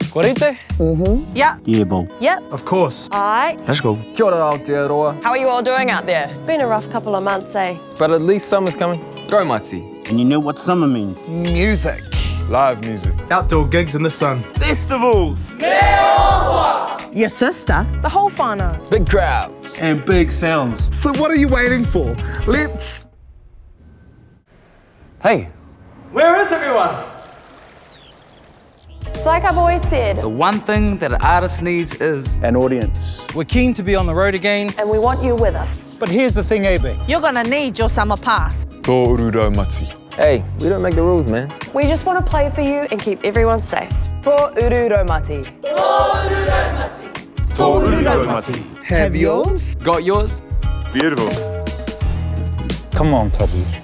Korite? Yeah. Yeah, ball. Yep. Of course. Aye. Let's go. Kia ora Aotearoa. How are you all doing out there? Been a rough couple of months, eh? But at least summer's coming. Raumati. And you know what summer means. Music. Live music. Outdoor gigs in the sun. Festivals. Your sister? The whole whānau. Big crowd. And big sounds. So what are you waiting for? Let's... Hey, Where is everyone? It's like I've always said, The one thing that an artist needs is An audience. We're keen to be on the road again. and we want you with us. But here's the thing, AB. You're gonna need your summer pass. Tō Uru Raumati. hey, we don't make the rules, man. We just want to play for you and keep everyone safe. Tō Uru Raumati. Tō Uru Raumati. Have yours? Got yours? Beautiful. Come on, Tuzzies.